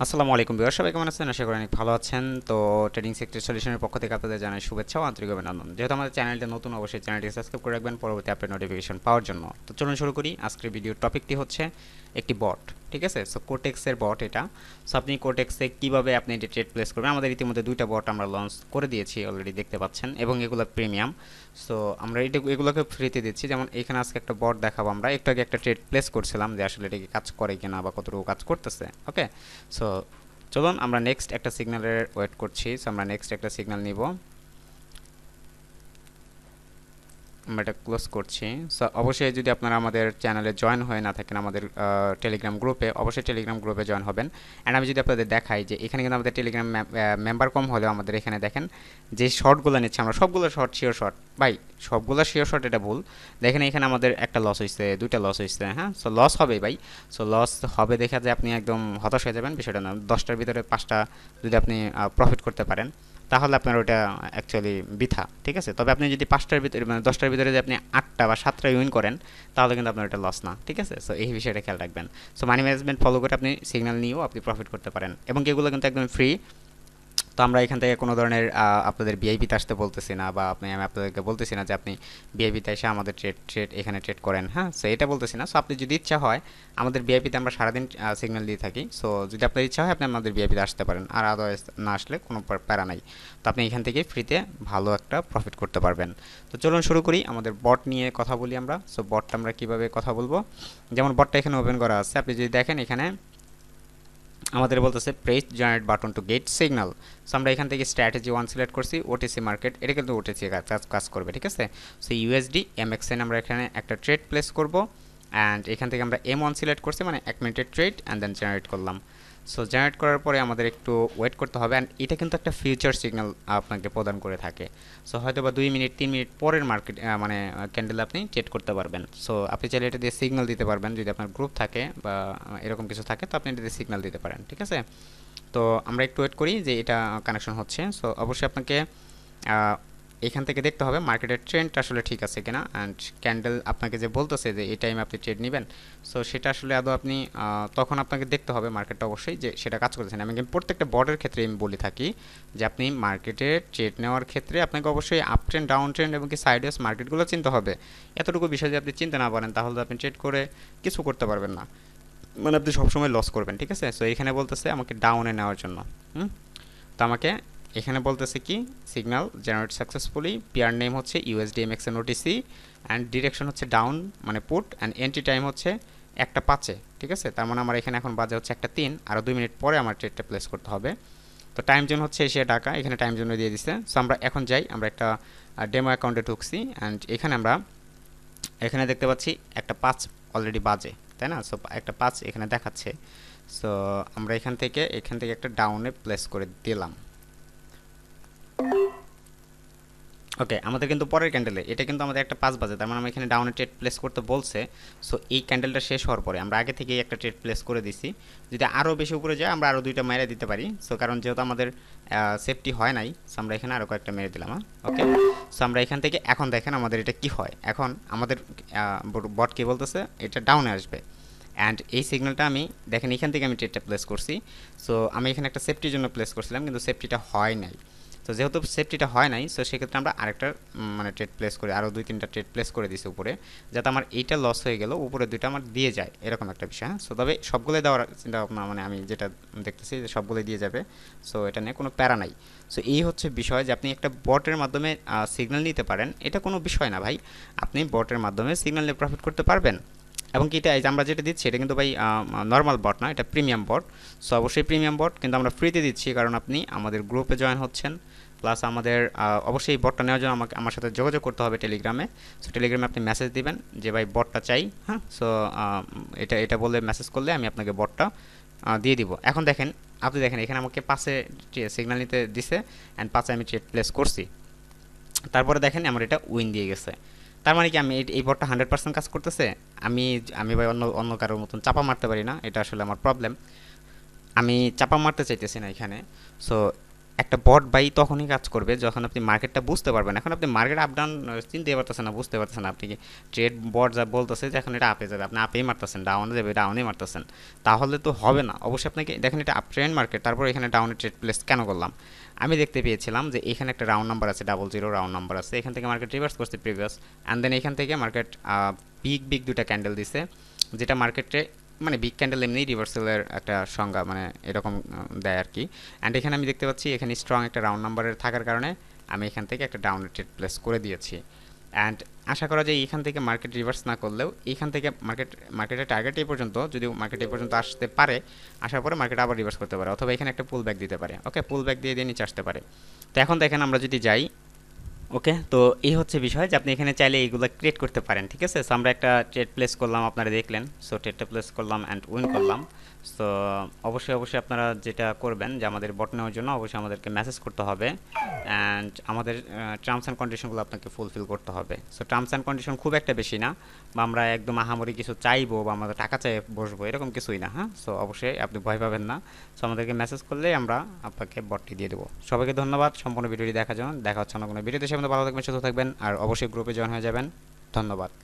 আসসালামু আলাইকুম ভিউয়ার, সবাই কেমন আছেন? আশা করি অনেক ভালো আছেন। তো ট্রেডিং সেক্টর সলিউশনের পক্ষ থেকে আপনাদের জানাই শুভেচ্ছা ও আন্তরিক অভিনন্দন। যেহেতু আমাদের চ্যানেলটা নতুন, অবশ্যই চ্যানেলটি সাবস্ক্রাইব করে রাখবেন পরবর্তী আপডেট নোটিফিকেশন পাওয়ার জন্য। তো চলুন শুরু করি। আজকের ভিডিওর টপিকটি হচ্ছে একটি বট। ঠিক আছে, সো কোটেক্সের বট এটা। সো আপনি কোটেক্সে কীভাবে আপনি এটি ট্রেড প্লেস করবেন, আমাদের ইতিমধ্যে দুইটা বট আমরা লঞ্চ করে দিয়েছি অলরেডি, দেখতে পাচ্ছেন, এবং এগুলো প্রিমিয়াম। সো আমরা এগুলোকে ফ্রিতে দিচ্ছি। যেমন এখানে আজকে একটা বট দেখাবো আমরা। একটু আগে একটা ট্রেড প্লেস করছিলাম যে আসলে এটা কি কাজ করে কিনা বা কতটুকু কাজ করতেছে। ওকে, সো চলুন আমরা নেক্সট একটা সিগন্যালের ওয়েট করছি। সো আমরা নেক্সট একটা সিগন্যাল নিব, আমরা এটা ক্লোজ করছি। সো অবশ্যই যদি আপনারা আমাদের চ্যানেলে জয়েন হয়ে না থাকেন আমাদের টেলিগ্রাম গ্রুপে, অবশ্যই টেলিগ্রাম গ্রুপে জয়েন হবেন। অ্যান্ড আমি যদি আপনাদের দেখাই যে এখানে কিন্তু আমাদের টেলিগ্রাম মেম্বার কম হলেও আমাদের এখানে দেখেন যে শর্টগুলো নিচ্ছে আমরা, সবগুলো শর্ট শিওর শর্ট। ভাই সবগুলো শিওর শর্ট এটা ভুল। দেখেন এখানে আমাদের একটা লস হয়েছে, দুইটা লস হয়েছে। হ্যাঁ, সো লস হবে ভাই। সো লস হবে দেখা যায় আপনি একদম হতাশ হয়ে যাবেন, বিষয়টা না। 10টার ভিতরে 5টা যদি আপনি প্রফিট করতে পারেন তাহলে আপনার ওটা অ্যাকচুয়ালি বৃথা। ঠিক আছে, তবে আপনি যদি 5টার ভিতরে মানে 10টার ভিতরে যদি আপনি 8টা বা 7টা উইন করেন তাহলে কিন্তু আপনার ওটা লস না। ঠিক আছে, সো এই বিষয়টা খেয়াল রাখবেন। সো মানি ম্যানেজমেন্ট ফলো করে আপনি সিগন্যাল নিয়েও আপনি প্রফিট করতে পারেন, এবং এগুলো কিন্তু একদম ফ্রি। তো আমরা এখান থেকে কোনো ধরনের আপনাদের ভিআইপিতে আসতে বলতেছি না, বা আমি আপনাদেরকে বলতেছি না যে আপনি ভিআইপিতে এসে আমাদের ট্রেড এখানে ট্রেড করেন। হ্যাঁ, সো এটা বলতেছি না। সো আপনি যদি ইচ্ছা হয়, আমাদের ভিআইপিতে আমরা সারাদিন সিগন্যাল দিয়ে থাকি। সো যদি আপনার ইচ্ছা হয় আপনি আমাদের ভিআইপিতে আসতে পারেন, আর আদারওয়াইজ না আসলে কোনো প্যারা নাই। তো আপনি এখান থেকে ফ্রিতে ভালো একটা প্রফিট করতে পারবেন। তো চলুন শুরু করি, আমাদের বট নিয়ে কথা বলি আমরা। সো বটটা আমরা কীভাবে কথা বলবো, যেমন বটটা এখানে ওপেন করা আছে, আপনি যদি দেখেন এখানে আমাদের বলতেছে press generate button to get signal. So আমরা এখান থেকে স্ট্র্যাটেজি 1 সিলেক্ট করছি, ওটিসি মার্কেট, এটা কিন্তু ওটিসি কাজ করবে। ঠিক আছে, সো ইউএসডি এমএক্সএন আমরা এখানে একটা ট্রেড প্লেস করব। অ্যান্ড এখান থেকে আমরা M1 সিলেক্ট করছি, মানে 1 মিনিটের ট্রেড, অ্যান্ড দেন জেনারেট করলাম। সো জেনারেট করার পরে আমাদের একটু ওয়েট করতে হবে। অ্যান্ড এটা কিন্তু একটা ফিউচার সিগন্যাল আপনাকে প্রদান করে থাকে। সো হয়তো বা 2 মিনিট 3 মিনিট পরের মার্কেট মানে ক্যান্ডেল আপনি ট্রেড করতে পারবেন। সো আপনি চাইলে এটা দিয়ে সিগন্যাল দিতে পারবেন, যদি আপনার গ্রুপ থাকে বা এরকম কিছু থাকে তো আপনি এটা দিয়ে সিগন্যাল দিতে পারেন। ঠিক আছে, তো আমরা একটু ওয়েট করি যে এটা কানেকশন হচ্ছে। সো অবশ্যই আপনাকে এখান থেকে দেখতে হবে মার্কেটের ট্রেন্ড আসলে ঠিক আছে কিনা। অ্যান্ড ক্যান্ডেল আপনাকে যে বলতেছে যে এই টাইমে আপনি ট্রেড নেবেন, সো সেটা আসলে আদৌ আপনি তখন আপনাকে দেখতে হবে মার্কেটটা অবশ্যই যে সেটা কাজ করতেছে না। আমি কিন্তু প্রত্যেকটা বর্ডের ক্ষেত্রে আমি বলে থাকি যে আপনি মার্কেটে ট্রেড নেওয়ার ক্ষেত্রে আপনাকে অবশ্যই আপ ট্রেন্ড, ডাউন ট্রেন্ড এবং কি সাইডওয়েজ মার্কেটগুলো চিনতে হবে। এতটুকু বিষয় যদি আপনি চিনতে না পারেন তাহলে আপনি ট্রেড করে কিছু করতে পারবেন না, মানে আপনি সবসময় লস করবেন। ঠিক আছে, সো এখানে বলতেছে আমাকে ডাউনে নেওয়ার জন্য। তো আমাকে এখানে বলতেছে কি signal generate successfully, pair name হচ্ছে USDMXN OTC, অ্যান্ড ডিরেকশন হচ্ছে ডাউন মানে পুট, অ্যান্ড এন্ট্রি টাইম হচ্ছে 1টা 5-এ। ঠিক আছে, তার মানে আমার এখানে এখন বাজে হচ্ছে 1টা 3, আরও 2 মিনিট পরে আমার ট্রেডটা প্লেস করতে হবে। তো টাইম জোন হচ্ছে এশিয়া ঢাকা, এখানে টাইম জোন দিয়ে দিচ্ছে। সো আমরা এখন যাই, আমরা একটা ডেমো অ্যাকাউন্টে ঢুকছি। অ্যান্ড এখানে আমরা এখানে দেখতে পাচ্ছি 1টা 5 অলরেডি বাজে, তাই না? সো 1টা 5 এখানে দেখাচ্ছে। সো আমরা এখান থেকে একটা ডাউনে প্লেস করে দিলাম। ওকে, আমাদের কিন্তু পরের ক্যান্ডেলে এটা কিন্তু আমাদের 1টা 5 বাজে, তার মানে আমি এখানে ডাউনে ট্রেড প্লেস করতে বলছে। সো এই ক্যান্ডেলটা শেষ হওয়ার পরে আমরা আগে থেকেই একটা ট্রেড প্লেস করে দিছি। যদি আরও বেশি উপরে যায় আমরা আরও 2টা মেরে দিতে পারি। সো কারণ যেহেতু আমাদের সেফটি হয় নাই, সো আমরা এখানে আরও কয়েকটা মেরে দিলাম। ওকে, সো আমরা এখান থেকে এখন দেখেন আমাদের এটা কি হয়। এখন আমাদের বট কি বলতেছে, এটা ডাউনে আসবে। অ্যান্ড এই সিগন্যালটা আমি দেখেন এখান থেকে আমি ট্রেডটা প্লেস করছি। সো আমি এখানে একটা সেফটির জন্য প্লেস করছিলাম, কিন্তু সেফটিটা হয় নাই। তো যেহেতু সেফটিটা হয় নাই, সো সেক্ষেত্রে আমরা আরেকটা মানে ট্রেড প্লেস করে আরও 2-3টা ট্রেড প্লেস করে দিছি উপরে, যাতে আমার এইটা লস হয়ে গেল, উপরে 2টা আমার দিয়ে যায়, এরকম একটা বিষয়। হ্যাঁ, সো তবে সবগুলোই দেওয়ার চিন্তা ভাবনা, মানে আমি যেটা দেখতেছি যে সবগুলোই দিয়ে যাবে। সো এটা নিয়ে কোনো প্যারা নাই। সো এই হচ্ছে বিষয় যে আপনি একটা বটের মাধ্যমে সিগন্যাল নিতে পারেন, এটা কোনো বিষয় না ভাই। আপনি বটের মাধ্যমে সিগন্যাল নিয়ে প্রফিট করতে পারবেন। এবং কি এটা আমরা যেটা দিচ্ছি এটা কিন্তু ভাই নর্মাল বট না, এটা প্রিমিয়াম বট। সো অবশ্যই প্রিমিয়াম বট, কিন্তু আমরা ফ্রিতে দিচ্ছি কারণ আপনি আমাদের গ্রুপে জয়েন হচ্ছেন। প্লাস আমাদের অবশ্যই বটটা নেওয়ার জন্য আমার সাথে যোগাযোগ করতে হবে টেলিগ্রামে। সো টেলিগ্রামে আপনি মেসেজ দিবেন যে ভাই বটটা চাই। হ্যাঁ, সো এটা বলে মেসেজ করলে আমি আপনাকে বটটা দিয়ে দিব। এখন দেখেন, আপনি দেখেন এখানে আমাকে 5-এ সিগন্যাল নিতে দিছে, অ্যান্ড 5-এ আমি ট্রেড প্লেস করছি। তারপরে দেখেন আমার এটা উইন দিয়ে গেছে। তার মানে কি আমি এই বটটা 100% কাজ করতেছে। আমি আমি ভাই অন্য অন্য কারোর মতন চাপা মারতে পারি না, এটা আসলে আমার প্রবলেম। আমি চাপা মারতে চাইতেছি না এখানে। সো একটা বট বাই তখনই কাজ করবে যখন আপনি মার্কেটটা বুঝতে পারবেন। এখন আপনি মার্কেট আপ ডাউন চিনতে পারতেছেন না, বুঝতে পারতেছেন না। আপনি কি ট্রেড বট যা বলতেছে যে এখন এটা আপে যাবে, আপনি আপেই মারতেছেন, ডাউনে যাবে ডাউনেই মারতেছেন, তাহলে তো হবে না। অবশ্যই আপনাকে দেখেন এটা আপ ট্রেন্ড মার্কেট, তারপর এখানে ডাউনে ট্রেড প্লেস কেন করলাম? আমি দেখতে পেয়েছিলাম যে এখানে একটা রাউন্ড নাম্বার আছে, 00 রাউন্ড নাম্বার আছে, এখান থেকে মার্কেট রিভার্স করছে প্রিভিয়াস, অ্যান্ড দেন এখান থেকে মার্কেট বিগ বিগ দুটা ক্যান্ডেল দিছে, যেটা মার্কেটে মানে বিগ ক্যান্ডেল এমনি রিভার্সালের একটা সংজ্ঞা মানে এরকম দেয় আর কি। অ্যান্ড এখানে আমি দেখতে পাচ্ছি এখানে স্ট্রং একটা রাউন্ড নাম্বারের থাকার কারণে আমি এখান থেকে একটা ডাউন ট্রেড প্লেস করে দিয়েছি। অ্যান্ড আশা করা যায় এইখান থেকে মার্কেট রিভার্স না করলেও এইখান থেকে মার্কেটের টার্গেট এই পর্যন্ত, যদি মার্কেট এই পর্যন্ত আসতে পারে, আসার পরে মার্কেট আবার রিভার্স করতে পারে, অথবা এখানে একটা পুল ব্যাক দিতে পারে। ওকে, পুল ব্যাক দিয়ে দিয়ে নিচে আসতে পারে। তো এখন দেখেন আমরা যদি যাই, ওকে, তো এই হচ্ছে বিষয় যে আপনি এখানে চাইলে এইগুলো ক্রিয়েট করতে পারেন, ঠিক আছে। সো আমরা একটা ট্রেড প্লেস করলাম, আপনারা দেখলেন। সো ট্রেডটা প্লেস করলাম অ্যান্ড উইন করলাম। সো অবশ্যই অবশ্যই আপনারা যেটা করবেন যে আমাদের বট নেওয়ার জন্য অবশ্যই আমাদেরকে মেসেজ করতে হবে, অ্যান্ড আমাদের টার্মস অ্যান্ড কন্ডিশনগুলো আপনাকে ফুলফিল করতে হবে। সো টার্মস অ্যান্ড কন্ডিশন খুব একটা বেশি না, বা আমরা একদম আহামরি কিছু চাইবো বা আমাদের টাকা চাই বসবো এরকম কিছুই না, হ্যাঁ। সো অবশ্যই আপনি ভয় পাবেন না। সো আমাদেরকে মেসেজ করলেই আমরা আপনাকে বটটি দিয়ে দেবো। সবাইকে ধন্যবাদ সম্পূর্ণ ভিডিওটি দেখার জন্য। দেখা হচ্ছে অন্য কোনো ভিডিওতে, সে ভালো থাকবেন, সুস্থ থাকবেন, আর অবশ্যই গ্রুপে জয়েন হয়ে যাবেন। ধন্যবাদ।